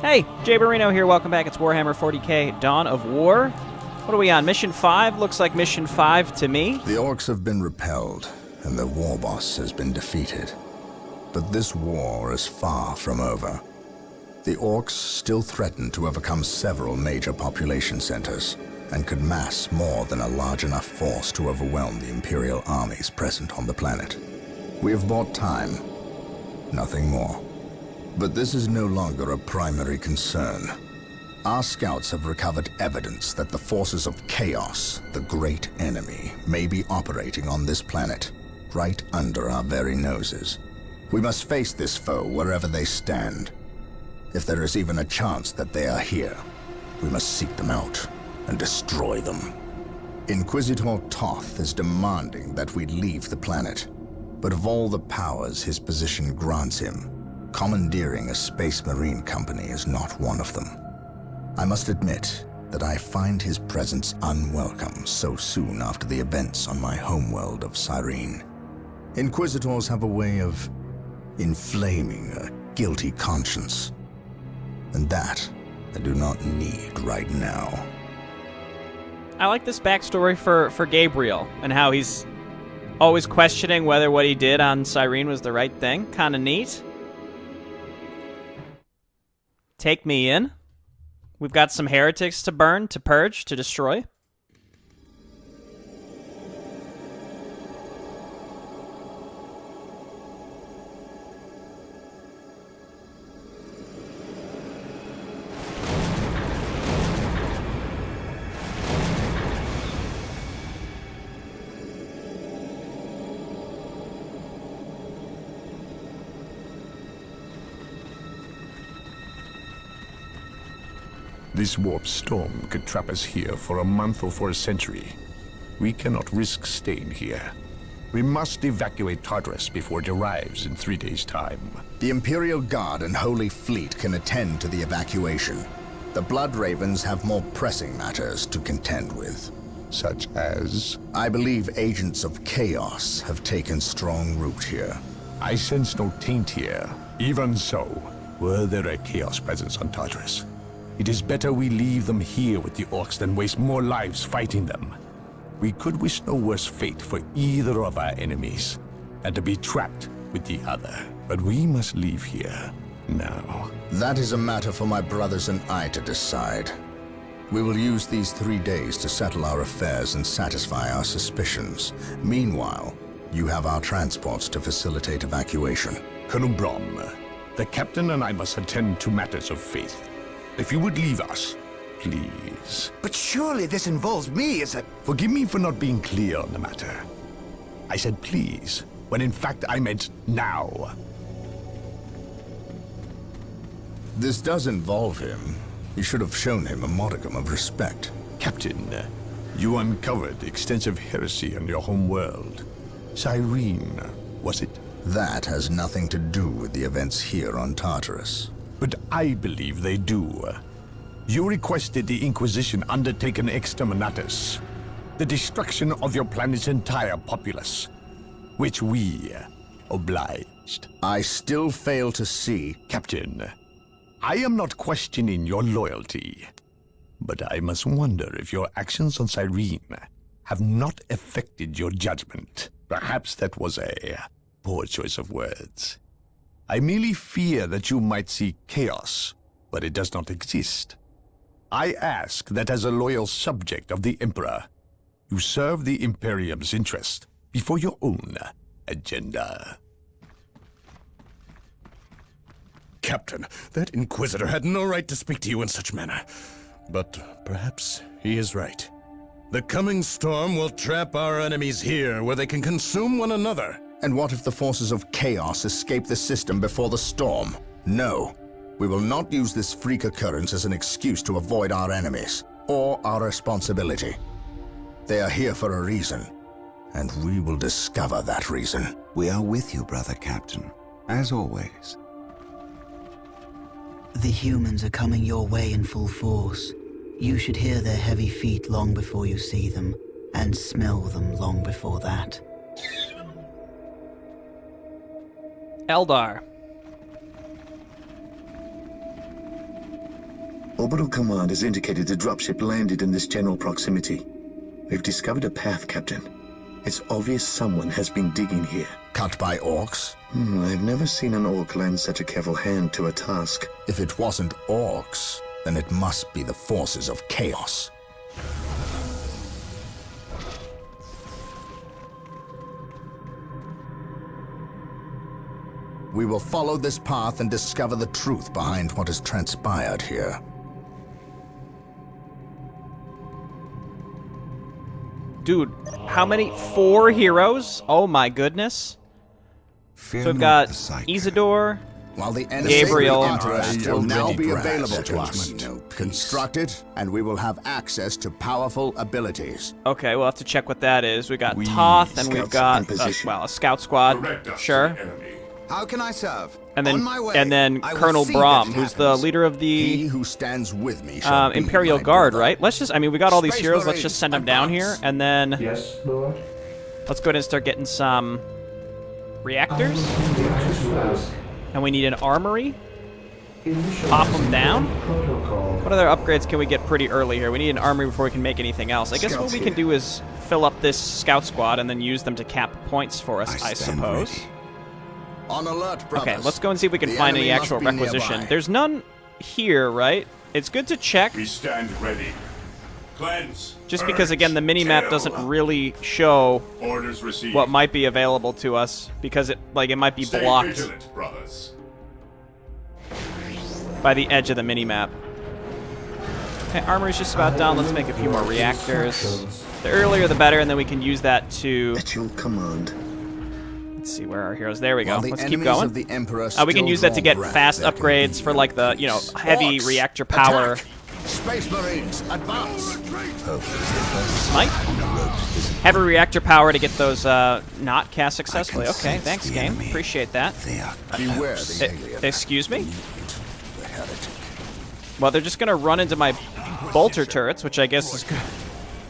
Hey, Jay Barrino here. Welcome back. It's Warhammer 40k Dawn of War. What are we on? Mission 5? Looks like Mission 5 to me. The orcs have been repelled, and the war boss has been defeated. But this war is far from over. The orcs still threaten to overcome several major population centers, and could mass more than a large enough force to overwhelm the Imperial armies present on the planet. We have bought time, nothing more. But this is no longer a primary concern. Our scouts have recovered evidence that the forces of chaos, the great enemy, may be operating on this planet, right under our very noses. We must face this foe wherever they stand. If there is even a chance that they are here, we must seek them out and destroy them. Inquisitor Toth is demanding that we leave the planet, but of all the powers his position grants him, commandeering a space marine company is not one of them. I must admit that I find his presence unwelcome so soon after the events on my homeworld of Cyrene. Inquisitors have a way of inflaming a guilty conscience, and that I do not need right now. I like this backstory for Gabriel and how he's always questioning whether what he did on Cyrene was the right thing. Kind of neat. Take me in. We've got some heretics to burn, to purge, to destroy. This warp storm could trap us here for a month or for a century. We cannot risk staying here. We must evacuate Tartarus before it arrives in 3 days' time. The Imperial Guard and Holy Fleet can attend to the evacuation. The Blood Ravens have more pressing matters to contend with. Such as? I believe agents of chaos have taken strong root here. I sense no taint here. Even so, were there a chaos presence on Tartarus, it is better we leave them here with the orcs than waste more lives fighting them. We could wish no worse fate for either of our enemies, and to be trapped with the other. But we must leave here now. That is a matter for my brothers and I to decide. We will use these 3 days to settle our affairs and satisfy our suspicions. Meanwhile, you have our transports to facilitate evacuation. Colonel Brom, the captain and I must attend to matters of faith. If you would leave us, please. But surely this involves me as a... Forgive me for not being clear on the matter. I said please, when in fact I meant now. This does involve him. You should have shown him a modicum of respect. Captain, you uncovered extensive heresy on your home world. Cyrene, was it? That has nothing to do with the events here on Tartarus. But I believe they do. You requested the Inquisition undertake an exterminatus, the destruction of your planet's entire populace, which we obliged. I still fail to see... Captain, I am not questioning your loyalty, but I must wonder if your actions on Cyrene have not affected your judgment. Perhaps that was a poor choice of words. I merely fear that you might see chaos, but it does not exist. I ask that as a loyal subject of the Emperor, you serve the Imperium's interest before your own agenda. Captain, that Inquisitor had no right to speak to you in such manner. But perhaps he is right. The coming storm will trap our enemies here where they can consume one another. And what if the forces of chaos escape the system before the storm? No. We will not use this freak occurrence as an excuse to avoid our enemies, or our responsibility. They are here for a reason, and we will discover that reason. We are with you, brother Captain, as always. The humans are coming your way in full force. You should hear their heavy feet long before you see them, and smell them long before that. Eldar. Orbital Command has indicated the dropship landed in this general proximity. We've discovered a path, Captain. It's obvious someone has been digging here. Cut by orcs? I've never seen an orc lend such a careful hand to a task. If it wasn't orcs, then it must be the forces of chaos. We will follow this path and discover the truth behind what has transpired here. Dude, how many? 4 heroes? Oh my goodness. Fear So we've not got the sight. Isidore. While the Gabriel. Emperor will now be available to us. No peace. Construct it, and we will have access to powerful abilities. Okay, we'll have to check what that is. We got We Toth, and we've scouts got in position. a scout squad. Sure. How can I serve? And On then my way. and I will Colonel see Brom, that it who's the happens. leader of He the who stands with me shall be Imperial my Guard, brother. right? Let's just, I mean, we got all these Space heroes. Let's Marines, just send them down here, advance. and then Yes, Lord. let's go ahead and start getting some reactors. And we need an armory. Pop them down. What other upgrades can we get pretty early here? We need an armory before we can make anything else. I guess what Scouts we can here. do is fill up this scout squad and then use them to cap points for us, I stand suppose. ready. On alert, brothers. Okay, let's go and see if we can The find any enemy actual must be requisition. nearby. There's none here, right? It's good to check, We stand ready. Cleanse. just because, again, the mini-map doesn't really show Orders received. what might be available to us, because it might be Stay blocked vigilant, brothers. by the edge of the mini-map. Okay, armory's just about done. Let's make a few more reactors. The earlier the better, and then we can use that to... At your command. Let's see, where are our heroes? There we go. While the Let's keep enemies going. of the Emperor We can still use that to draw get breath, fast there can upgrades be for, no like, the, peace. heavy Orcs, reactor power. attack! Space Marines, advance! Smite? Heavy reactor power to get those not cast successfully. can Okay, sense thanks, the game. enemy. Appreciate that. They are Beware close. the alien. Excuse me? The heretic. Well, they're just gonna run into my bolter turrets, which I guess is good.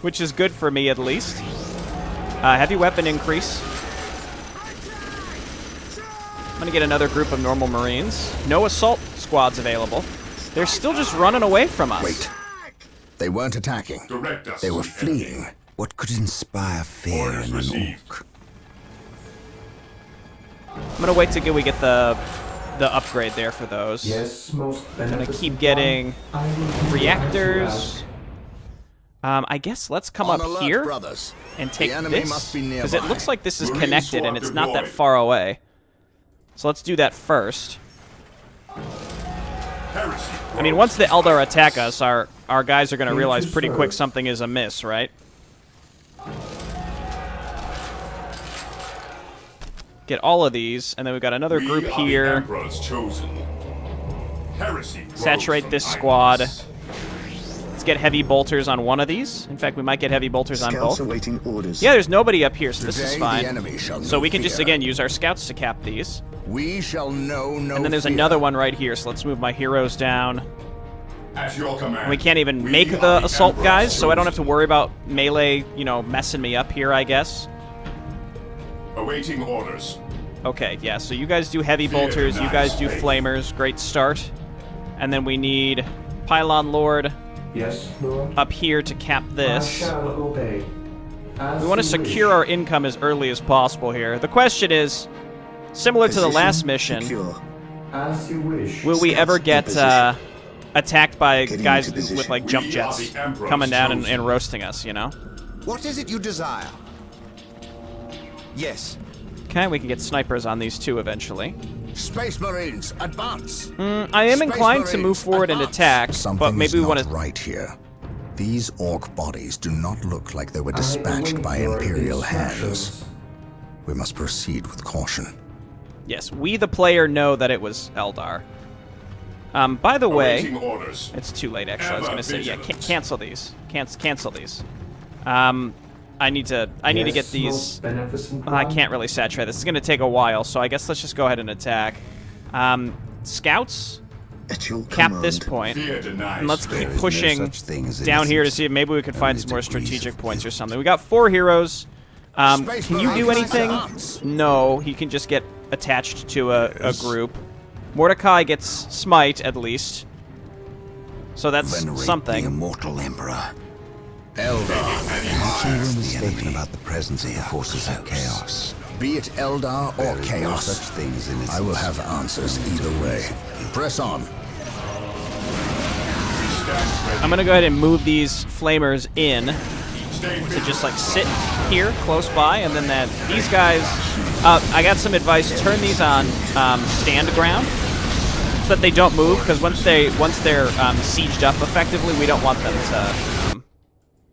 Which is good for me, at least. Heavy weapon increase. I'm gonna get another group of normal Marines. No assault squads available. They're still just running away from us. Wait. They weren't attacking. Direct us They were to the enemy. fleeing. What could inspire fear Orders in an received. orc? I'm gonna wait till we get the upgrade there for those. Yes, most I'm gonna beneficent keep getting one, I will be reactors. I guess let's come On up alert, here brothers. and take The enemy this, must be because it nearby. looks like this is Marine connected and squad it's not that deployed. far away. So let's do that first. Heresy. I mean, once the Eldar attack us, our guys are going to realize pretty quick something is amiss, right? Get all of these, and then we've got another group We are the here. Emperor's chosen. Heresy grows Saturate from this squad. idleness. Let's get heavy bolters on one of these. In fact, we might get heavy bolters on Scouts both. awaiting orders. Yeah, there's nobody up here, so this is Today fine. the enemy shall So know we can just, fear. again, use our scouts to cap these. We shall know no And then there's fear. another one right here, so let's move my heroes down. At your command. We can't even make are the assault Emperor's guys, so I don't have to chosen. worry about melee, messing me up here, I guess. Awaiting orders. Okay, yeah, so you guys do heavy Fear bolters, you denies guys do faith. flamers, great start. And then we need Pylon Lord Yes, Lord. up here to cap I this. shall obey. As We want to you secure wish. our income as early as possible here. The question is, similar to the Position last mission, secure. As you wish. will we Scouts ever in get position. attacked by Getting guys into with position. like jump We are jets the Emperor's coming down and chosen. roasting us, you know? What is it you desire? Yes. Okay, we can get snipers on these too eventually. Space Marines, advance! I am Space inclined to Marines, move forward and advance! attack, but Something maybe we is want not to... right here. These orc bodies do not look like they were I dispatched await by your Imperial instructions. hands. We must proceed with caution. Yes, we the player know that it was Eldar. By the way... Awaiting orders. It's too late, actually. I was Ever going to say, yeah, vigilant. cancel these. Cancel these. I need to Yes, get these... most beneficent I one. can't really saturate. This is going to take a while, so I guess let's just go ahead and attack. Scouts, At your cap command. this point. Fear denies And let's faith. keep There is no pushing such thing as down here to innocence, see if maybe we could find only some more degrees strategic of points or guilt. something. We got 4 heroes. Space Can you do Marines, anything? advance! No, he can just get attached to a group. Mordecai gets smite, at least. So that's Venerate the something. immortal emperor. Eldar. Not a rumor spoken about the presence of the forces of chaos. Be it Eldar or There is no Chaos, such things in its I will have answers either way. Press on. I'm gonna go ahead and move these flamers in to just like sit here close by, and then these guys. I got some advice. Turn these on stand ground so that they don't move, because once they're sieged up effectively, we don't want them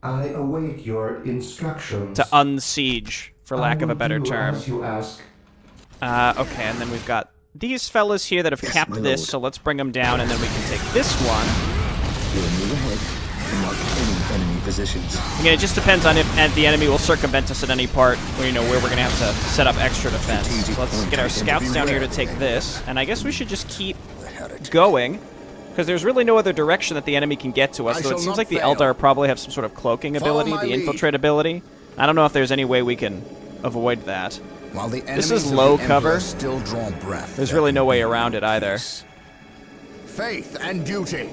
I await your instructions. to unsiege, for lack of a better term. As you ask. Okay, and then we've got these fellas here that have capped my this, lord. so let's bring them down, and then we can take this one. We'll move ahead and mark any enemy positions. Again, it just depends on if the enemy will circumvent us at any part, where we're going to have to set up extra defense. So let's get our scouts down here to take this, and I guess we should just keep going, because there's really no other direction that the enemy can get to us, so it seems like the Eldar probably have some sort of cloaking ability, the infiltrate ability. I don't know if there's any way we can avoid that. While the This enemies is of the low Emperor cover. Still draw breath. There's really no way around it either. Faith and duty.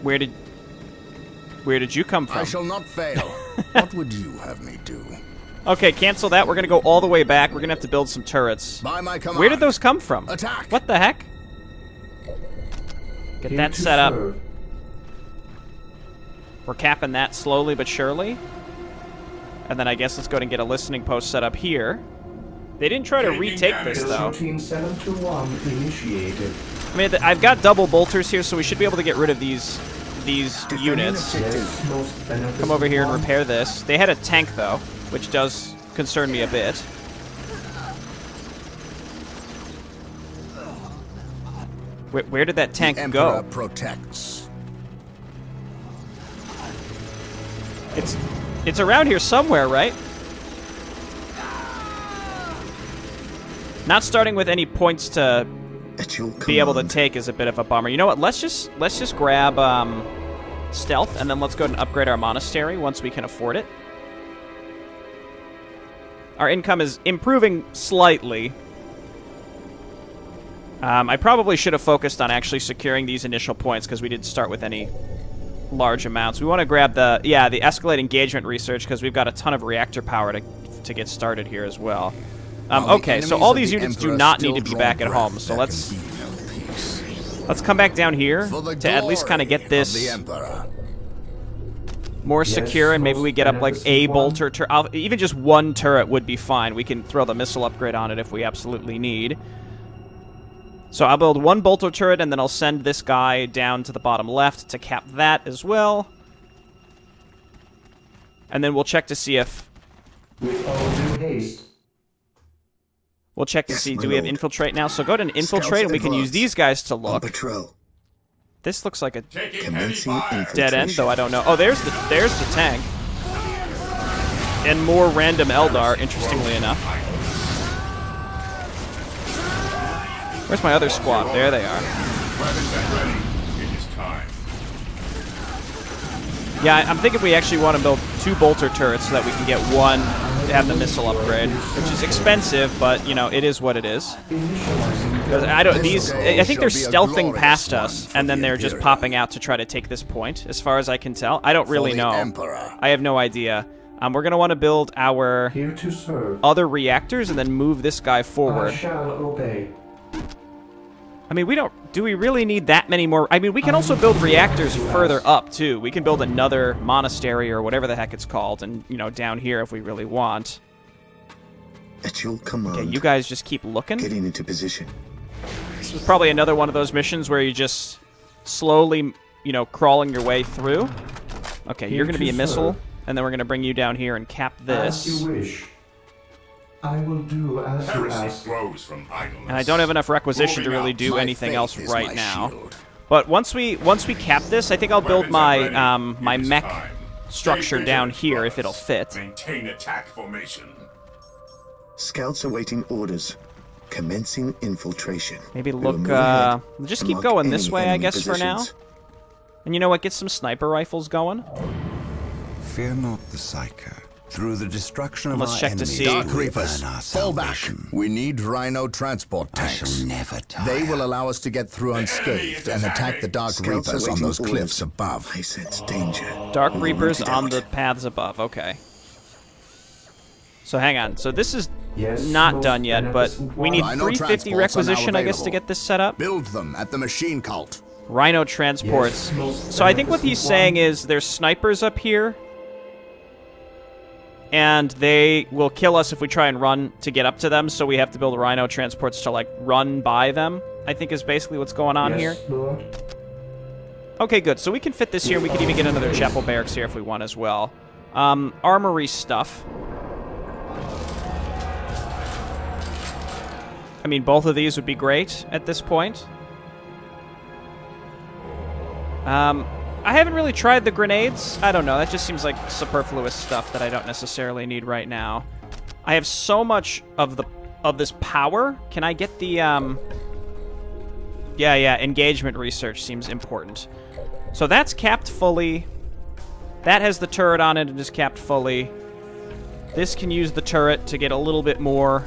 Where did you come I from? shall not fail. What would you have me do? Okay, cancel that. We're gonna go all the way back. We're gonna have to build some turrets. By my command. Where did those come from? Attack! What the heck? Get Here that to set up. serve. We're capping that slowly but surely. And then I guess let's go ahead and get a listening post set up here. They didn't try to retake this, though. Routine 721 initiated. I mean, I've got double bolters here, so we should be able to get rid of these units. Yes, most beneficent Come over here and one. repair this. They had a tank, though, which does concern me a bit. Where did that tank The Emperor go? protects. It's around here somewhere, right? Not starting with any points to At your be able to command. take is a bit of a bummer. You know what? Let's just grab stealth, and then let's go and upgrade our monastery once we can afford it. Our income is improving slightly. I probably should have focused on actually securing these initial points, because we didn't start with any large amounts. We want to grab the escalate engagement research, because we've got a ton of reactor power to get started here as well. While the Okay, so enemies all of these the units do Emperor not still need to be draw back at breath, home, so there let's can be no peace. let's come back down here For the to at least kind of glory get this of the Emperor. more Yes, secure, and maybe we get up like a beneficent one. bolter turret. Even just one turret would be fine. We can throw the missile upgrade on it if we absolutely need. So I'll build one bolter turret, and then I'll send this guy down to the bottom left to cap that as well. And then we'll check to see if... With all due haste. We'll check to Yes, see, my do we have lord. infiltrate now? So go to an Scouts infiltrate, and we can use advance. these guys to On look. patrol. This looks like a Commencing infiltration. dead end, though I don't know. Oh, there's the tank. And more random Eldar, interestingly enough. Where's my other squad? There they are. Yeah, I'm thinking we actually want to build 2 bolter turrets so that we can get one to have the missile upgrade, which is expensive, but you know it is what it is. Because I think they're stealthing past us, and then they're just popping out to try to take this point. As far as I can tell, I don't really For the know. Emperor. I have no idea. We're gonna want to build our Here to serve. other reactors and then move this guy I forward. shall obey. I mean, do we really need that many more? I mean, we can also build reactors further up, too. We can build another monastery or whatever the heck it's called, and, down here if we really want. At your command. Okay, you guys just keep looking. Getting into position. This is probably another one of those missions where you just slowly, crawling your way through. Okay, you're going to be a missile, and then we're going to bring you down here and cap As this. you wish. I will do as you ask. And I don't have enough requisition to really do My anything faith else is right my now. shield. But once we cap this, I think I'll build my my mech structure down here if it'll fit. Maintain attack formation. Scouts awaiting orders. Commencing infiltration. Maybe We will look, move ahead just and keep mark going this any way, I enemy guess, for now. positions. And you know what? Get some sniper rifles going. Fear not the Psyker. Through the destruction of Let's our check to enemies, see. Dark we Reapers, earn our fall back. salvation. We need Rhino transport I tanks. shall never tire. They will allow us to get through unscathed and attack the Dark Scouts Reapers on awaiting those orders. cliffs above. I sense danger. Dark We will Reapers root it on out. the paths above. Okay. So hang on. So this is Yes, not most done yet, but beneficent we need Rhino 350 transports are now requisition, I guess, to available. get this set up. Build them at the machine cult. Rhino transports. Yes, most So I think what he's beneficent saying one. is there's snipers up here, and they will kill us if we try and run to get up to them, so we have to build Rhino transports to, like, run by them, I think is basically what's going on here. Yes, Lord. Okay, good. So we can fit this here, and we can even get another chapel barracks here if we want as well. Armory stuff. I mean, both of these would be great at this point. I haven't really tried the grenades. I don't know. That just seems like superfluous stuff that I don't necessarily need right now. I have so much of this power. Can I get the Yeah, engagement research seems important. So that's capped fully. That has the turret on it and is capped fully. This can use the turret to get a little bit more.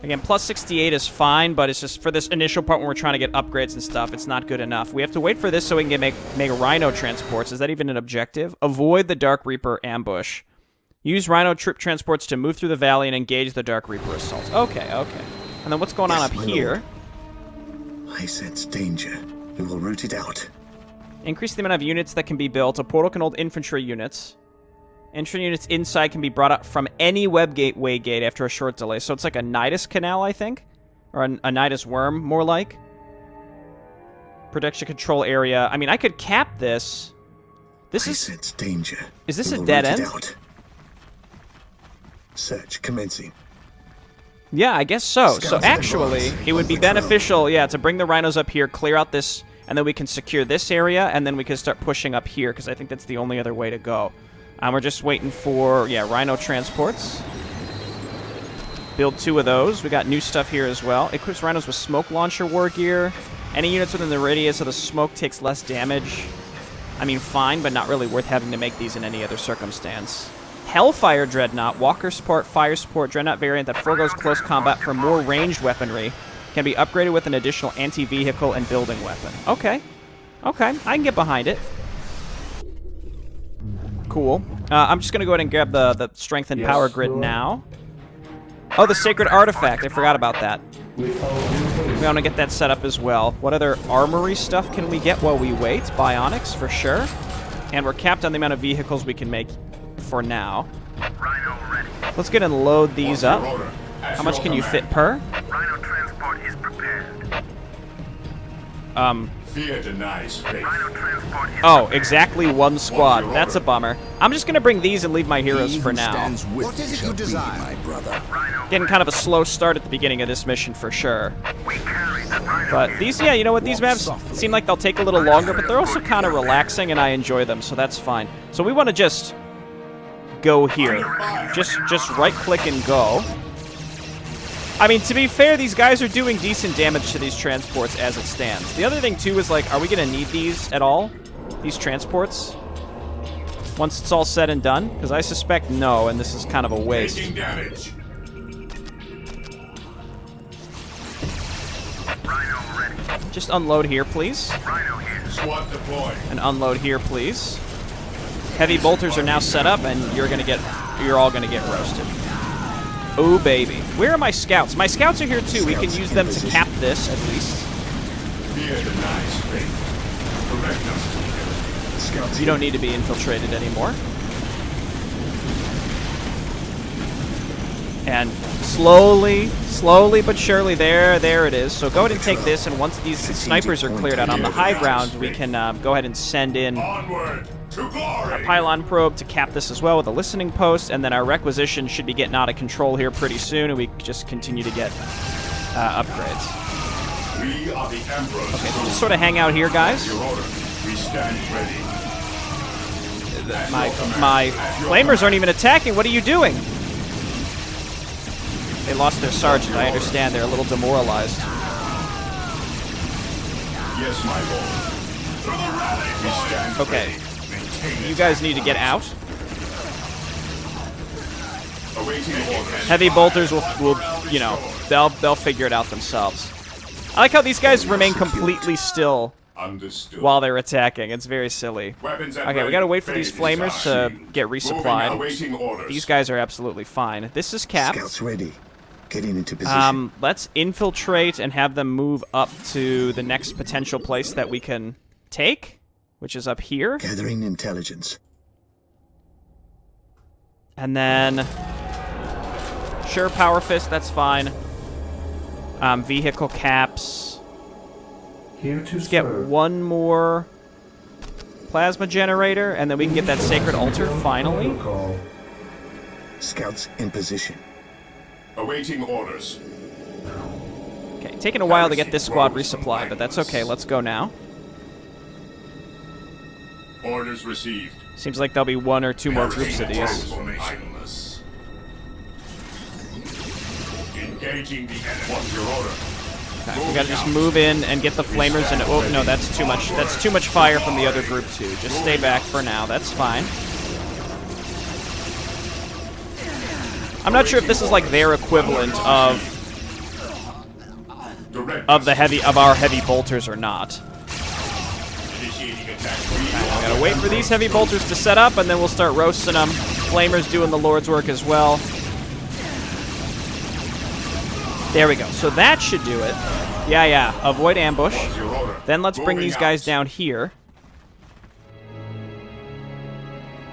Again, plus 68 is fine, but it's just for this initial part when we're trying to get upgrades and stuff, it's not good enough. We have to wait for this so we can make Rhino transports. Is that even an objective? Avoid the Dark Reaper ambush. Use Rhino troop transports to move through the valley and engage the Dark Reaper assault. Okay. And then what's going on up my here? I sense danger. We will root it out. Increase the amount of units that can be built. A portal can hold infantry units. Infantry units inside can be brought up from any web gateway gate after a short delay. So it's like a Nidus canal, I think? Or a Nidus worm, more like. Production control area. I mean, I could cap this. I sense danger. Is this We a will dead root it end? out. Search commencing. Yeah, I guess so. So Scouts actually, advance. it would be beneficial, to bring the rhinos up here, clear out this, and then we can secure this area, and then we can start pushing up here, because I think that's the only other way to go. We're just waiting for, rhino transports. Build 2 of those. We got new stuff here as well. Equips rhinos with smoke launcher war gear. Any units within the radius of the smoke takes less damage. I mean, fine, but not really worth having to make these in any other circumstance. Hellfire Dreadnought, Walker Support, Fire Support, Dreadnought variant that forgoes close combat for more ranged weaponry. Can be upgraded with an additional anti-vehicle and building weapon. Okay, I can get behind it. Cool. I'm just going to go ahead and grab the Strength and Power Grid now. Oh, the Sacred Artifact. I forgot about that. We want to get that set up as well. What other armory stuff can we get while we wait? Bionics, for sure. And we're capped on the amount of vehicles we can make for now. Let's get and load these up. How much can you fit per? Rhino transport is prepared. Fear denies faith. Rhino transport is Oh, exactly 1 squad. That's a bummer. I'm just going to bring these and leave my heroes for now. What is it you desire, my brother? Getting kind of a slow start at the beginning of this mission for sure. We carry the Rhino. But these, you know what, these maps seem like they'll take a little longer, but they're also kind of relaxing, and I enjoy them, so that's fine. So we want to just go here. Just right-click and go. I mean, to be fair, these guys are doing decent damage to these transports as it stands. The other thing, too, is, like, are we going to need these at all? These transports? Once it's all said and done? Because I suspect no, and this is kind of a waste. Taking damage. Rhino ready. Just unload here, please. Rhino here. SWAT deployed. And unload here, please. Heavy bolters are now set up, and you're all gonna get roasted. Oh, baby. Where are my scouts? My scouts are here, too. We can use them to cap this, at least. Fear denies faith. Correct us. You don't need to be infiltrated anymore. And slowly but surely, there it is. So go ahead and take this, and once these snipers are cleared out on the high ground, we can go ahead and send in Onward to glory. a pylon probe to cap this as well with a listening post, and then our requisition should be getting out of control here pretty soon, and we just continue to get upgrades. We are the Emperors. Okay, so just sort of hang out here, guys. Your order. We stand ready. My flamers aren't even attacking. What are you doing? They lost their sergeant. I understand. They're a little demoralized. Yes, my lord. To the rally. We stand Okay. ready. Maintain You guys need to get out. Awaiting orders. Heavy bolters will you know, they'll figure it out themselves. I like how these guys remain completely still Understood. while they're attacking. It's very silly. Weapons at Okay, we ready. gotta wait for these Phases are flamers to seen. get Moving, resupplied. awaiting orders. These guys are absolutely fine. This is capped. Scouts ready. Getting into position. Let's infiltrate and have them move up to the next potential place that we can take, which is up here. Gathering intelligence. And then, sure, Power Fist, that's fine. Vehicle caps. Here to Let's get serve. one more plasma generator, and then we can get that sacred altar finally. Protocol. Scouts in position. Awaiting orders. Okay, taking a while to get this squad resupplied, but that's okay. Let's go now. Orders received. Seems like there'll be one or two more groups of these. Idleness. Engaging the enemy. What's your order? Okay, we gotta just move in and get the flamers and oh no, that's too much. That's too much fire from the other group too. Just stay back for now. That's fine. I'm not sure if this is like their equivalent of our heavy bolters or not. Initiating attack. I gotta wait for these heavy bolters to set up, and then we'll start roasting them. Flamers doing the Lord's work as well. There we go. So that should do it. Yeah. Avoid ambush. What's your order? Then let's bring these guys down here.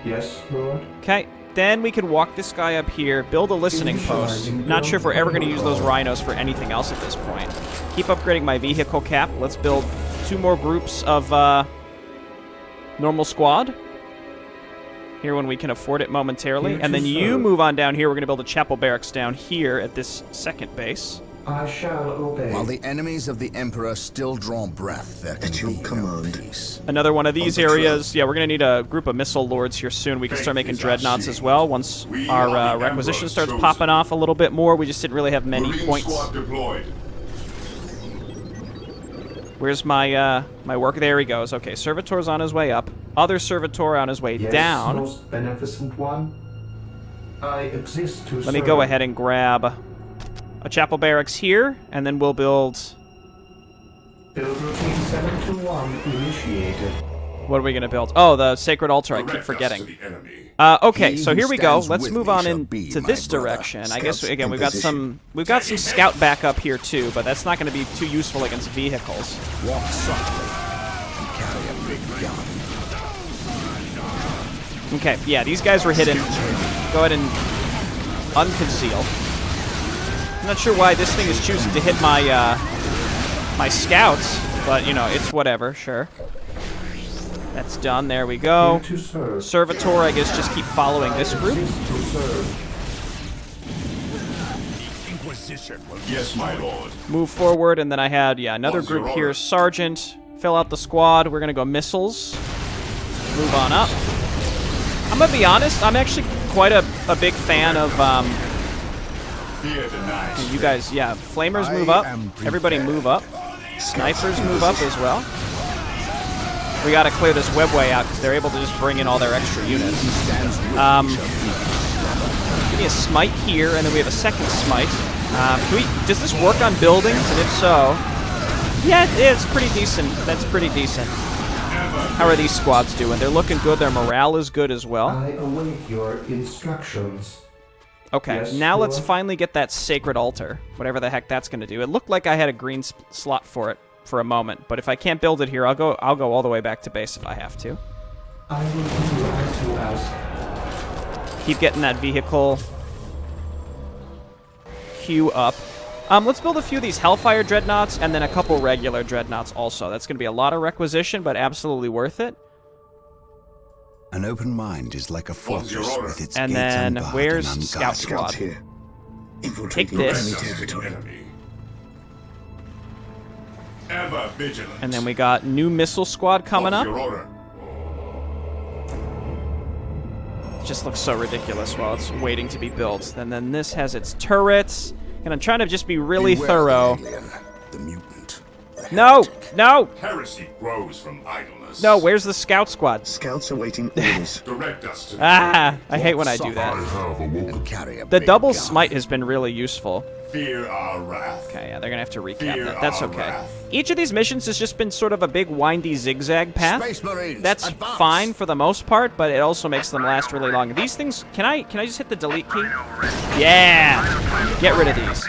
Yes, Lord. Okay. Then we can walk this guy up here, build a listening post. Not sure if we're ever going to use those rhinos for anything else at this point. Keep upgrading my vehicle cap. Let's build 2 more groups of normal squad. Here when we can afford it momentarily. And then you move on down here. We're going to build a chapel barracks down here at this second base. I shall obey. While the enemies of the Emperor still draw breath, there can At your be no command. peace. Another one of these On patrol. areas. Yeah, we're going to need a group of missile lords here soon. We can start making dreadnoughts as well once our requisition starts popping off a little bit more. We just didn't really have many Marine points. squad deployed. Where's my my work? There he goes. Okay, Servitor's on his way up. Other Servitor on his way Yes, down. most beneficent one. I exist to Let me serve. go ahead and grab a chapel barracks here, and then we'll build... Build routine 721 initiated. What are we going to build? Oh, the sacred altar. I keep Direct us forgetting. to the enemy. Okay, He so who here we go. stands Let's with move me on shall in be to my this brother. direction. I guess Scouts again in we've got position. some scout backup here too, but that's not going to be too useful against vehicles. Walk softly and carry a big gun. Okay, yeah, these guys were hidden. Go ahead and unconceal. I'm not sure why this thing is choosing to hit my my scouts, but you know, it's whatever. Sure. That's done. There we go. Here to serve. Servitor, I guess, just keep following this group. Exist to serve. Inquisition. Yes, my lord. Move forward, and then I had, yeah, another What's your group here. order? Sergeant, fill out the squad. We're gonna go missiles. Move on up. I'm gonna be honest, I'm actually quite a big fan of, Fear denied. you guys, yeah, flamers move up. Everybody move up. Snipers move up as well. We gotta clear this webway out, because they're able to just bring in all their extra units. Give me a smite here, and then we have a second smite. Does this work on buildings? And if so, yeah, it's pretty decent. That's pretty decent. How are these squads doing? They're looking good. Their morale is good as well. I await your instructions. Okay, Yes, now let's Lord. finally get that sacred altar. Whatever the heck that's going to do. It looked like I had a green slot for it for a moment, but if I can't build it here, I'll go all the way back to base if I have to. I will do as you ask. Keep getting that vehicle queue up. Let's build a few of these Hellfire Dreadnoughts and then a couple regular Dreadnoughts also. That's going to be a lot of requisition, but absolutely worth it. An open mind is like a What's your fortress order? with its And gates then unbarred where's and Scout unguarded. Squad? Scouts here. Infiltrating Take this. enemy Direct us to the territory. enemy. Ever vigilant. And then we got new Missile Squad coming What's up. your order? It just looks so ridiculous while it's waiting to be built. And then this has its turrets. And I'm trying to just be really Beware thorough. the alien, the mutant, the No! No! Heresy grows from idleness. No, where's the scout squad? Scouts awaiting orders. Direct us to Ah! I hate when I do that. And carry a The big double gun. smite has been really useful. fear our wrath. Okay, yeah, they're gonna have to recap Fear that. That's our okay. wrath. Each of these missions has just been sort of a big windy zigzag path. Space Marines, That's advance. fine for the most part, but it also makes them last really long. These things, can I just hit the delete key? Yeah! Get rid of these.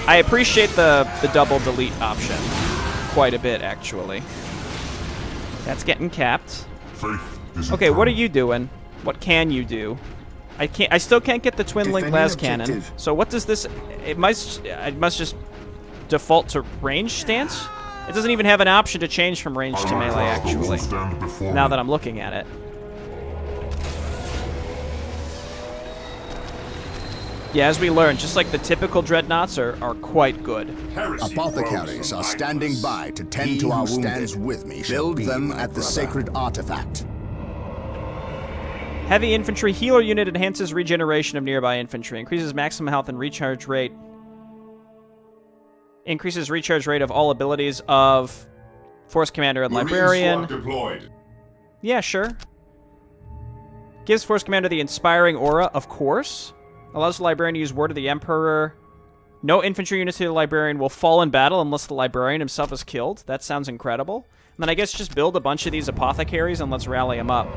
I appreciate the double delete option quite a bit, actually. That's getting capped. Okay, what are you doing? What can you do? I still can't get the twin link Defending las cannon. objective. So what does this? It must just default to range stance. It doesn't even have an option to change from range to melee, actually. Now that I'm looking at it. Yeah, as we learned, just like the typical dreadnoughts are quite good. Heresy Apothecaries grows are from standing idleness. by to tend He to our who stands wounded. with me shall Build be them my at the brother. sacred artifact. Heavy infantry healer unit enhances regeneration of nearby infantry. Increases maximum health and recharge rate. Increases recharge rate of all abilities of Force Commander and Marine Librarian. squad deployed. Yeah, sure. Gives Force Commander the Inspiring Aura, of course. Allows the Librarian to use Word of the Emperor. No infantry units to the Librarian will fall in battle unless the Librarian himself is killed. That sounds incredible. And then I guess just build a bunch of these Apothecaries and let's rally them up.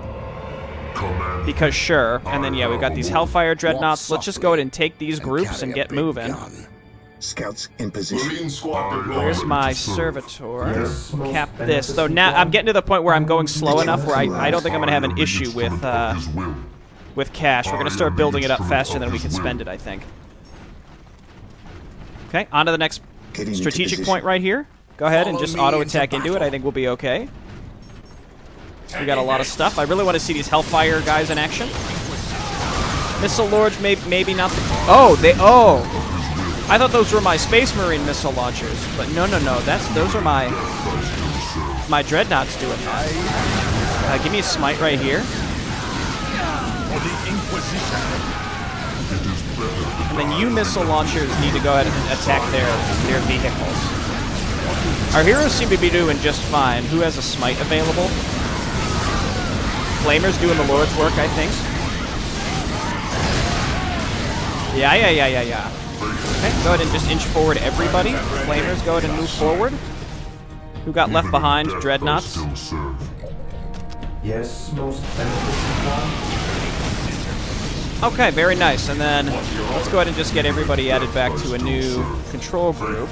Because sure. And then, yeah, we've got these Hellfire Dreadnoughts. Let's just go ahead and take these groups and get moving. Scouts in position. Marine squad deployed. Where's my Servitor? Cap this. Though now I'm getting to the point where I'm going slow enough where I don't think I'm going to have an issue with cash. We're going to start building it up faster than we can spend it, I think. Okay, on to the next Getting into strategic position. point right here. Go ahead and Follow just me auto-attack into into it. battle. I think we'll be okay. We got a lot of stuff. I really want to see these Hellfire guys in action. Missile Lords, maybe not the... Oh! I thought those were my Space Marine missile launchers. But no. Those are my Dreadnoughts doing that. Give me a smite right here. And then you missile launchers need to go ahead and attack their vehicles. Our heroes seem to be doing just fine. Who has a smite available? Flamer's doing the Lord's work, I think. Yeah. Okay, go ahead and just inch forward everybody. Flamers, go ahead and move forward. Who got left behind? Dreadnoughts. Yes, most beneficial one. Okay, very nice. And then let's go ahead and just get everybody added back to a new control group.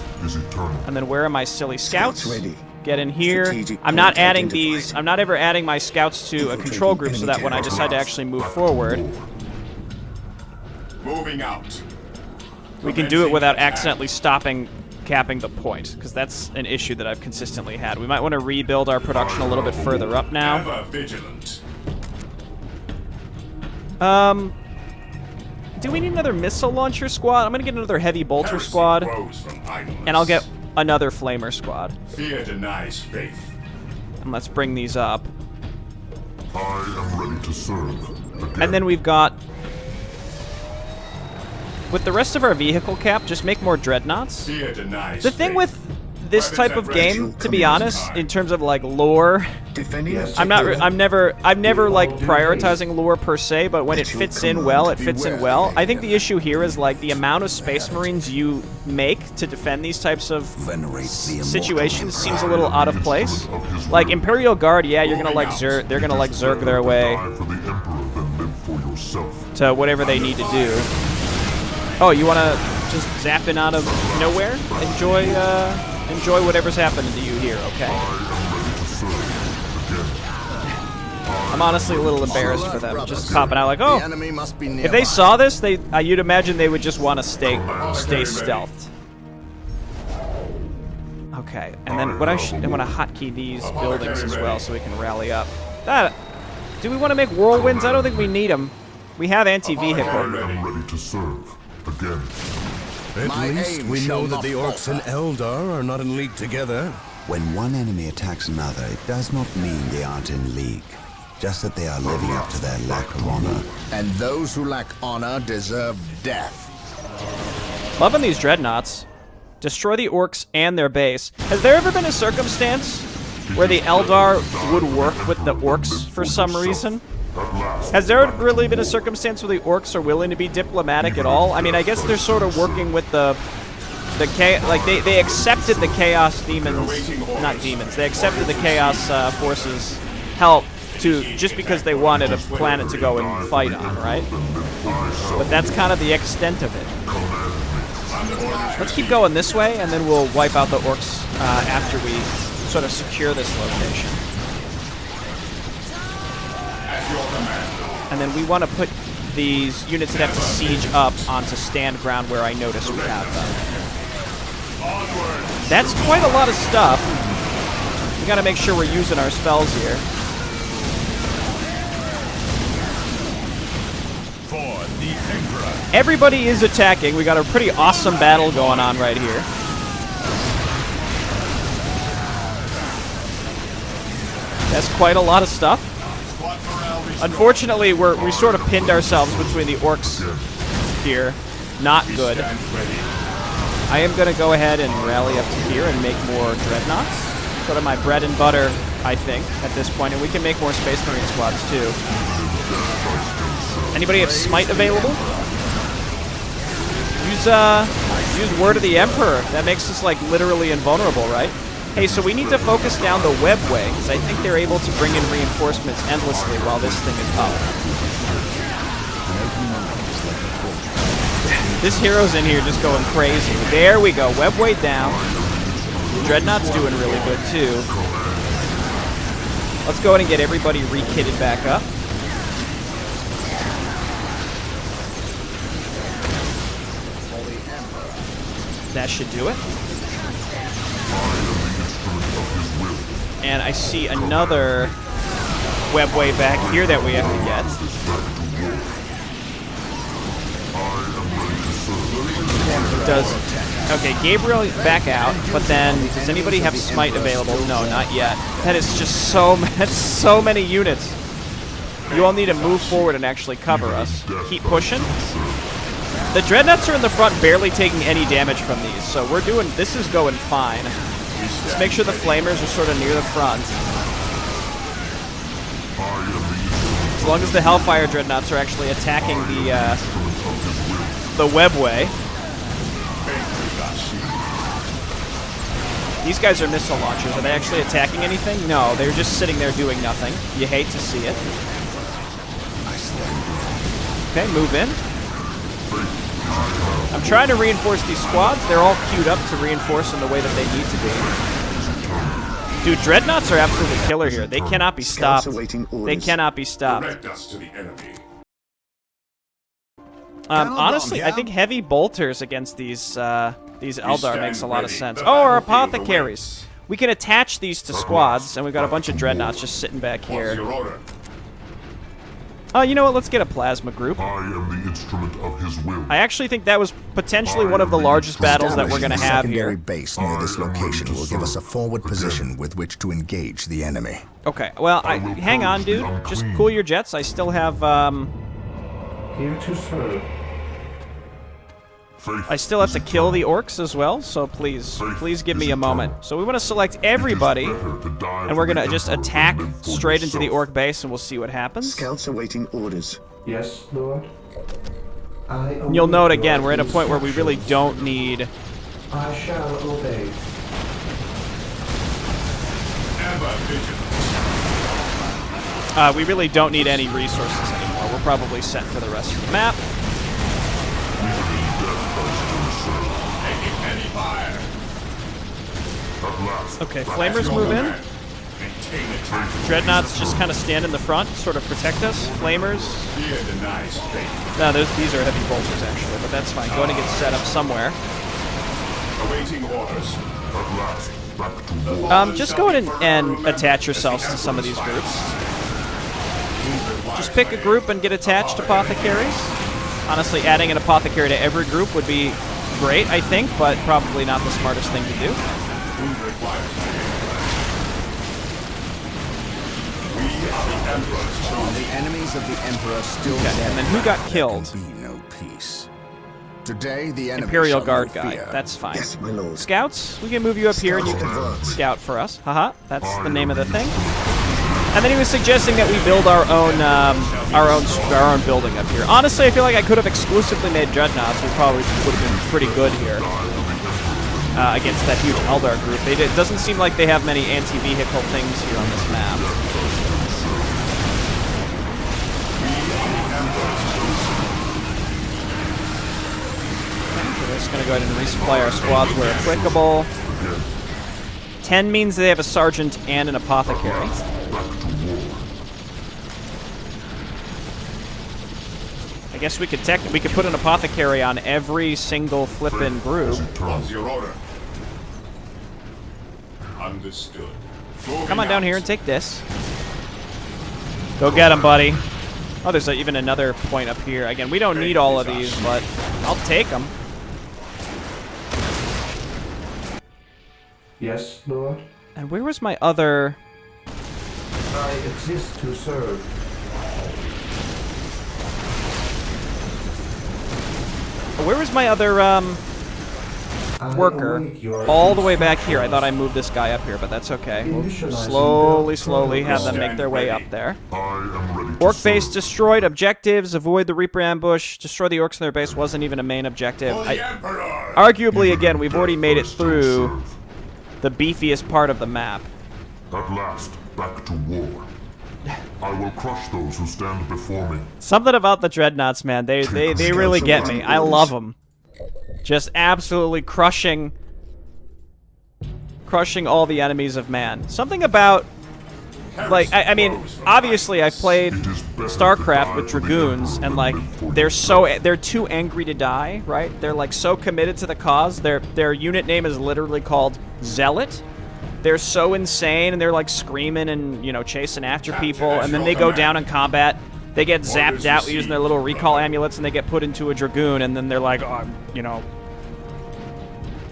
And then where are my silly scouts? Scouts ready. Get in here. Strategic I'm not point adding identified. these. I'm not ever adding my scouts to a control group so that when I decide to actually move forward, Moving out. we can do it without accidentally capping the point, because that's an issue that I've consistently had. We might want to rebuild our production a little bit further up now. Ever vigilant. Do we need another missile launcher squad? I'm gonna get another heavy bolter Heresy squad, grows from idleness. and I'll get another flamer squad. Fear denies faith. And let's bring these up. I am ready to serve. And then we've got... With the rest of our vehicle cap, just make more dreadnoughts. Fear denies The thing faith. with this type of game, to be honest, in terms of like lore, Defending I'm never like prioritizing lore per se, but when it fits in well, it fits in well. I think the issue here is like the amount of Space Marines you make to defend these types of situations seems a little out of place. Like Imperial Guard, yeah, you're gonna like Zerg, they're gonna like Zerg their way to whatever they need to do. Oh, you wanna just zap in out of nowhere? Enjoy whatever's happening to you here, okay? I'm honestly a little embarrassed for them, just popping out like, oh, if they saw this, you'd imagine they would just want to stay stealthed. Okay, and then I want to hotkey these buildings as well so we can rally up. Do we want to make whirlwinds? I don't think we need them. We have anti-vehicle. I am ready to serve. Again. At My least aim we shall know that not the Orcs and falter. Eldar are not in league together. When one enemy attacks another, it does not mean they aren't in league. Just that they are living up to their lack of honor. And those who lack honor deserve death. Loving these dreadnoughts. Destroy the orcs and their base. Has there ever been a circumstance where the Eldar would work with the orcs for some reason? Has there really been a circumstance where the orcs are willing to be diplomatic at all? I mean, I guess they're sort of working with the like they accepted the Chaos demons, not demons. They accepted the Chaos forces' help just because they wanted a planet to go and fight on, right? But that's kind of the extent of it. Let's keep going this way, and then we'll wipe out the orcs after we sort of secure this location. And then we want to put these units that have to siege up onto stand ground where I notice we have them. That's quite a lot of stuff. We got to make sure we're using our spells here. For the Emperor. Everybody is attacking. We got a pretty awesome battle going on right here. That's quite a lot of stuff. Unfortunately, we sort of pinned ourselves between the orcs here. Not good. I am going to go ahead and rally up to here and make more dreadnoughts. Sort of my bread and butter, I think, at this point. And we can make more Space Marine squads, too. Anybody have Smite available? Use Word of the Emperor. That makes us, like, literally invulnerable, right? Hey, so we need to focus down the webway, because I think they're able to bring in reinforcements endlessly while this thing is up. This hero's in here just going crazy. There we go. Webway down. Dreadnought's doing really good, too. Let's go ahead and get everybody re-kitted back up. That should do it. And I see another webway back here that we have to get. Okay, Gabriel back out, but then does anybody have Smite available? No, not yet. That is just that's so many units. You all need to move forward and actually cover us. Keep pushing. The Dreadnoughts are in the front, barely taking any damage from these, so this is going fine. Just make sure the Flamers are sort of near the front. As long as the Hellfire Dreadnoughts are actually attacking the webway. These guys are missile launchers. Are they actually attacking anything? No, they're just sitting there doing nothing. You hate to see it. Okay, move in. I'm trying to reinforce these squads. They're all queued up to reinforce in the way that they need to be. Dude, Dreadnoughts are absolutely killer here. They cannot be stopped. They cannot be stopped. Honestly, I think heavy bolters against these Eldar makes a lot of sense. Oh, our apothecaries. We can attach these to squads, and we've got a bunch of Dreadnoughts just sitting back here. Oh, you know what? Let's get a plasma group. I am the instrument of his will. I actually think that was potentially one of the largest battles that we're going to have here. A secondary base near this location will give us a forward position with which to engage the enemy. Okay, well, hang on, dude. Just cool your jets. I still have, Here to serve. I still have to kill the orcs as well, so please give me a moment. So we want to select everybody, and we're going to just attack straight into the orc base, and we'll see what happens. Scouts awaiting orders. Yes, Lord. You'll note again, we're at a point where we really don't need... I shall obey. We really don't need any resources anymore. We're probably set for the rest of the map. Okay, Flamers move in. Dreadnoughts just kind of stand in the front, sort of protect us. Flamers... No, these are heavy bolters, actually, but that's fine. Going to get set up somewhere. Just go ahead and attach yourselves to some of these groups. Just pick a group and get attached to apothecaries. Honestly, adding an apothecary to every group would be great, I think, but probably not the smartest thing to do. The enemies of the Emperor still Okay, and then who got killed? There can be no peace. Today, the enemy Imperial shall Guard know guy. fear. That's fine. Yes, my lord. Scouts, we can move you up here and you can scout for us. Haha, that's the name of the thing. And then he was suggesting that we build our own building up here. Honestly, I feel like I could have exclusively made dreadnoughts. We probably would have been pretty good here against that huge Eldar group. It doesn't seem like they have many anti-vehicle things here on this map. We're just going to go ahead and resupply our squads where applicable. 10 means they have a sergeant and an apothecary. I guess we could put an apothecary on every single flippin' group. What's your order? Understood. Come on down here and take this. Go get him, buddy. Oh, there's even another point up here. Again, we don't need all of these, but I'll take them. Yes, Lord? And where was my other... I exist to serve. Where was my other, worker? All the way back here. I thought I moved this guy up here, but that's okay. We'll slowly have them make their way up there. Orc base destroyed. Objectives: avoid the Reaper ambush. Destroy the orcs in their base wasn't even a main objective. Arguably, again, we've already made it through the beefiest part of the map. At last, back to war. I will crush those who stand before me. Something about the dreadnoughts, man. They really get me. I love them. Just absolutely crushing all the enemies of man. Something about, like, I mean, obviously I've played StarCraft with Dragoons, and like they're too angry to die, right? They're like so committed to the cause. Their unit name is literally called Zealot. They're so insane, and they're like screaming and, you know, chasing after people, and then they go down in combat. They get zapped out using their little recall amulets, and they get put into a Dragoon, and then they're like, oh, you know,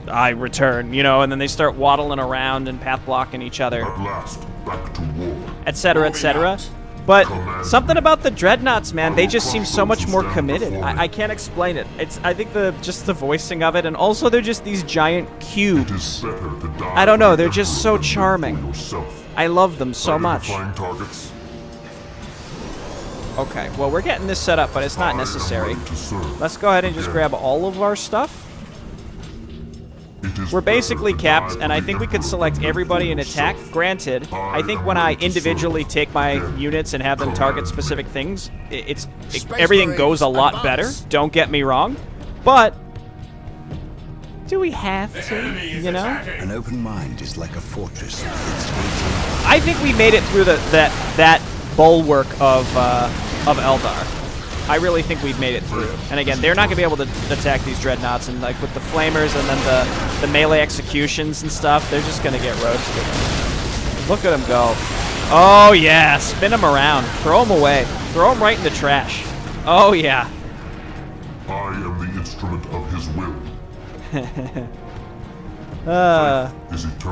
I return, you know, and then they start waddling around and path blocking each other, At last, back to war. etc., etc. But something about the dreadnoughts, man, they just seem so much more committed. I can't explain it. I think just the voicing of it, and also they're just these giant cubes. I don't know, they're just so charming. I love them so much. Okay, well, we're getting this set up, but it's not necessary. Let's go ahead and just grab all of our stuff. We're basically capped, and I think we could select everybody in attack. Granted, I think when I individually take my units and have them target specific things, everything goes a lot better. Don't get me wrong. But do we have to, you know? An open mind is like a fortress. I think we made it through that bulwark of Eldar. I really think we've made it through. And again, they're not going to be able to attack these dreadnoughts, and like with the flamers and then the melee executions and stuff, they're just going to get roasted. Look at them go. Oh yeah, spin them around. Throw them away. Throw them right in the trash. Oh yeah. I am the instrument of his will.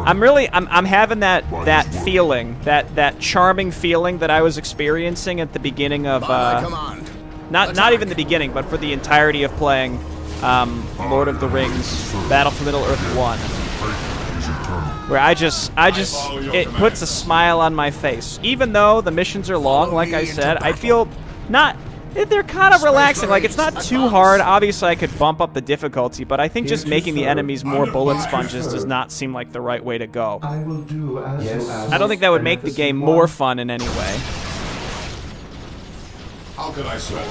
I'm having that feeling, that charming feeling that I was experiencing at the beginning of not even the beginning, but for the entirety of playing Lord of the Rings Battle for Middle-earth 1. Where it puts a smile on my face. Even though the missions are long, like I said, I feel they're kind of relaxing. Like, it's not too hard. Obviously, I could bump up the difficulty, but I think just making the enemies more bullet sponges does not seem like the right way to go. I will do as I don't think that would make the game more fun in any way. How can I serve?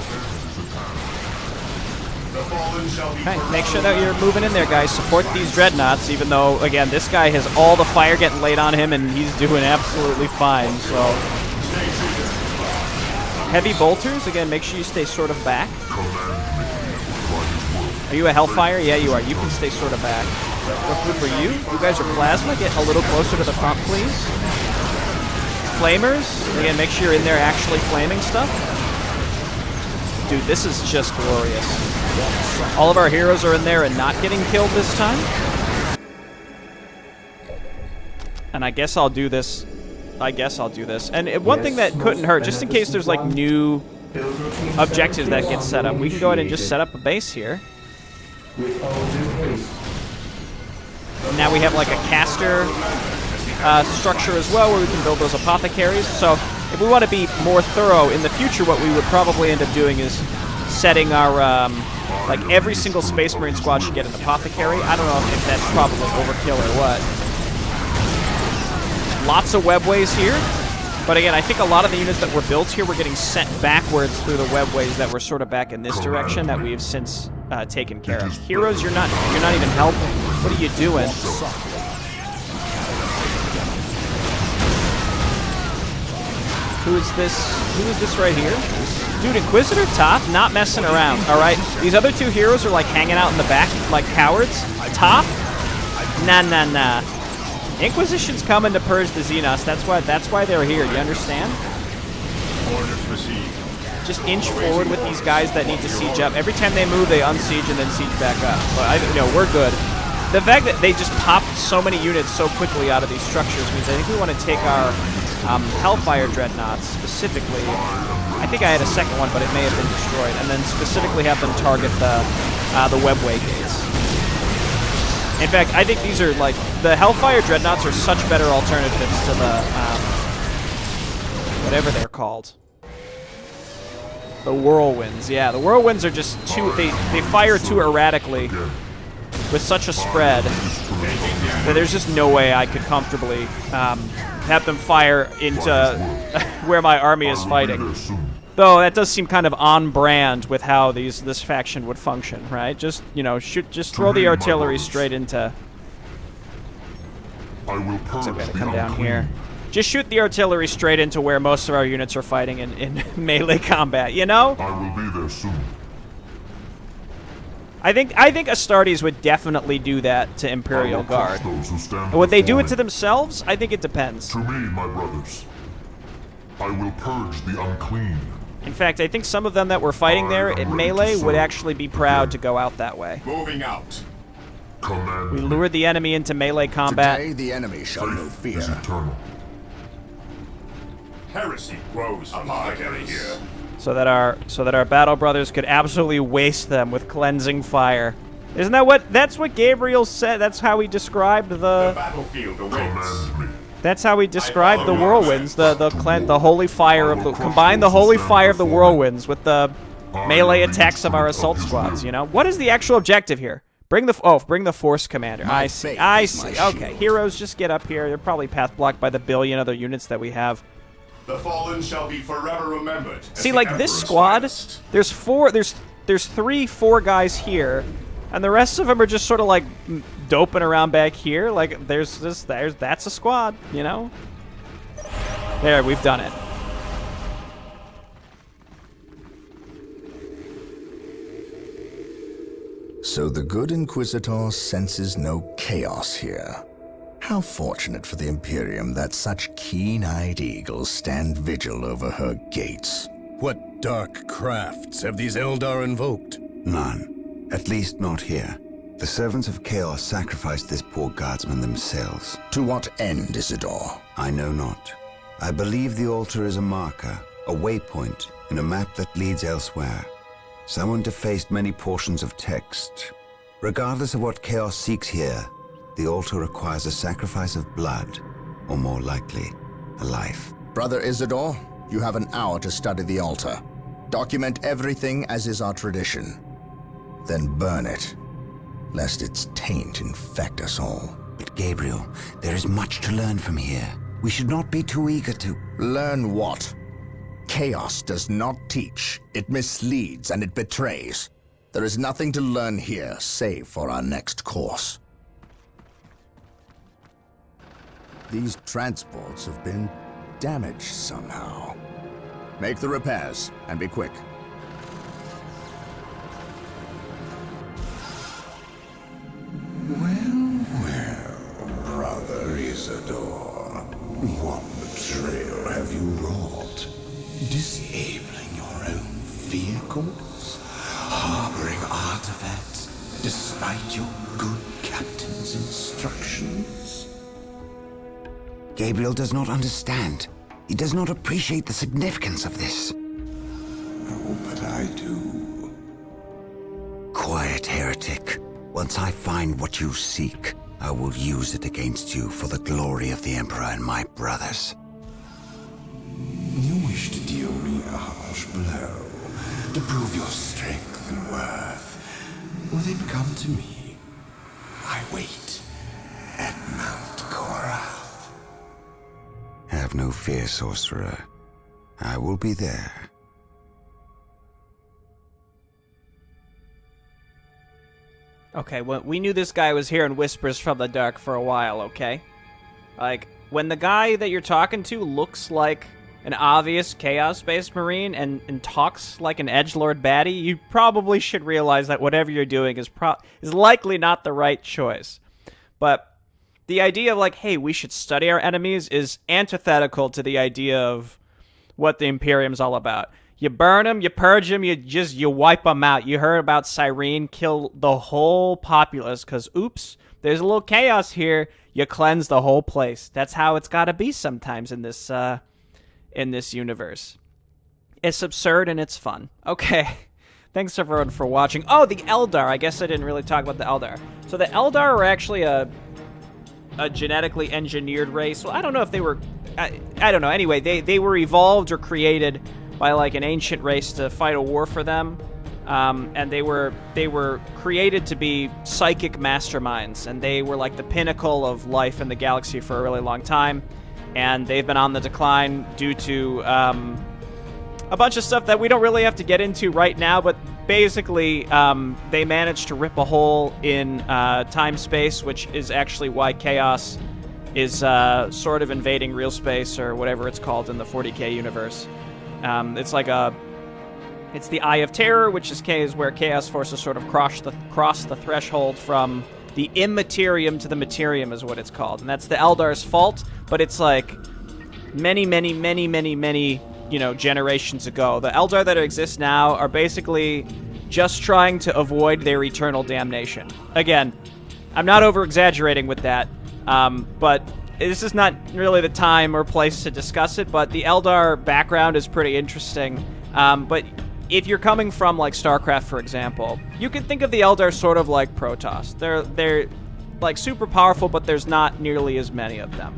The fallen shall be Okay, make sure that you're moving in there, guys. Support these dreadnoughts, even though, again, this guy has all the fire getting laid on him, and he's doing absolutely fine, so... Heavy bolters, again, make sure you stay sort of back. Are you a Hellfire? Yeah, you are. You can stay sort of back. What group are you? You guys are Plasma. Get a little closer to the front, please. Flamers, again, make sure you're in there actually flaming stuff. Dude, this is just glorious. All of our heroes are in there and not getting killed this time. And I guess I'll do this. And one thing that couldn't hurt, just in case there's like new objectives that get set up, we can go ahead and just set up a base here. With all due haste. And now we have like a caster structure as well, where we can build those apothecaries. So if we want to be more thorough in the future, what we would probably end up doing is setting our, like every single Space Marine squad should get an apothecary. I don't know if that's probably overkill or what. Lots of webways here. But again, I think a lot of the units that were built here were getting sent backwards through the webways that were sort of back in this direction that we've since taken care of. Heroes, you're not even helping. What are you doing? Who is this? Who is this right here? Dude, Inquisitor Toph, not messing around. All right, these other two heroes are like hanging out in the back like cowards. Toph? Nah. Inquisition's coming to purge the Xenos. That's why they're here. Do you understand? Just inch forward with these guys that need to siege up. Every time they move, they unsiege and then siege back up. But we're good. The fact that they just popped so many units so quickly out of these structures means I think we want to take our Hellfire Dreadnoughts specifically. I think I had a second one, but it may have been destroyed. And then specifically have them target the webway gates. In fact, I think these are like the Hellfire Dreadnoughts are such better alternatives to the whatever they're called. The Whirlwinds. Yeah, the Whirlwinds are just too they fire too erratically with such a spread that there's just no way I could comfortably have them fire into where my army is fighting. Though that does seem kind of on brand with how this faction would function, right? Just just throw the artillery straight into. It's okay to come down here. Just shoot the artillery straight into where most of our units are fighting in melee combat. You know? I will be there soon. I think Astartes would definitely do that to Imperial Guard. Would they do it to themselves? I think it depends. To me, my brothers, I will purge the unclean. In fact, I think some of them that were fighting there in melee would actually be proud to go out that way. Moving out. Command we lured the enemy into melee combat. Today the enemy shall know fear. is eternal. Heresy grows apothecary here. So that our battle brothers could absolutely waste them with cleansing fire. Isn't that that's what Gabriel said? That's how he described the battlefield awaits. That's how he described the whirlwinds, the holy fire of the combine the holy fire of the whirlwinds with the melee attacks of our assault squads, you know? What is the actual objective here? Bring the force commander. I see. Okay, heroes, just get up here. They're probably path blocked by the billion other units that we have. The fallen shall be forever remembered. See, like this squad, there's 4 guys here, and the rest of them are just sort of like doping around back here. Like that's a squad, you know? There, we've done it. So the good Inquisitor senses no chaos here. How fortunate for the Imperium that such keen-eyed eagles stand vigil over her gates. What dark crafts have these Eldar invoked? None. At least not here. The servants of Chaos sacrificed this poor guardsman themselves. To what end, Isidore? I know not. I believe the altar is a marker, a waypoint in a map that leads elsewhere. Someone defaced many portions of text. Regardless of what Chaos seeks here, the altar requires a sacrifice of blood, or more likely, a life. Brother Isidore, you have an hour to study the altar. Document everything as is our tradition. Then burn it, lest its taint infect us all. But Gabriel, there is much to learn from here. We should not be too eager to... Learn what? Chaos does not teach. It misleads and it betrays. There is nothing to learn here, save for our next course. These transports have been damaged somehow. Make the repairs, and be quick. Well, Brother Isidore, what betrayal have you wrought? Disabling your own vehicles? Harboring artifacts despite your good captain's instructions? Gabriel does not understand. He does not appreciate the significance of this. Oh, but I do. Quiet, heretic. Once I find what you seek, I will use it against you for the glory of the Emperor and my brothers. You wish to deal me a harsh blow, to prove your strength and worth. Well, then come to me. I wait at Mount Korath. Have no fear, sorcerer. I will be there. Okay, well, we knew this guy was hearing whispers from the dark for a while, okay? Like, when the guy that you're talking to looks like an obvious Chaos-based Marine and talks like an edgelord baddie, you probably should realize that whatever you're doing is likely not the right choice. But the idea of, like, hey, we should study our enemies is antithetical to the idea of what the Imperium's all about. You burn them, you purge them, you wipe them out. You heard about Cyrene kill the whole populace because, oops, there's a little chaos here. You cleanse the whole place. That's how it's got to be sometimes in this universe. It's absurd and it's fun. Okay, thanks everyone for watching. Oh, the Eldar. I guess I didn't really talk about the Eldar. So the Eldar are actually a genetically engineered race. Well, I don't know if they were... I don't know. Anyway, they were evolved or created by like an ancient race to fight a war for them, and they were created to be psychic masterminds, and they were like the pinnacle of life in the galaxy for a really long time, and they've been on the decline due to a bunch of stuff that we don't really have to get into right now, but basically they managed to rip a hole in time-space, which is actually why Chaos is sort of invading real space, or whatever it's called in the 40k universe. It's the Eye of Terror, which is where Chaos forces sort of cross the threshold from the immaterium to the materium is what it's called. And that's the Eldar's fault, but it's like many, generations ago. The Eldar that exist now are basically just trying to avoid their eternal damnation. Again, I'm not over-exaggerating with that, but this is not really the time or place to discuss it, but the Eldar background is pretty interesting. But if you're coming from, like, StarCraft, for example, you can think of the Eldar sort of like Protoss. They're like, super powerful, but there's not nearly as many of them,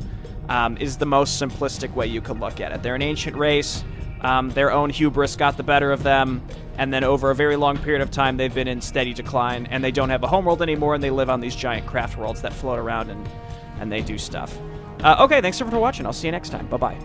is the most simplistic way you could look at it. They're an ancient race. Their own hubris got the better of them, and then over a very long period of time, they've been in steady decline, and they don't have a homeworld anymore, and they live on these giant craft worlds that float around and they do stuff. Okay, thanks everyone for watching. I'll see you next time. Bye-bye.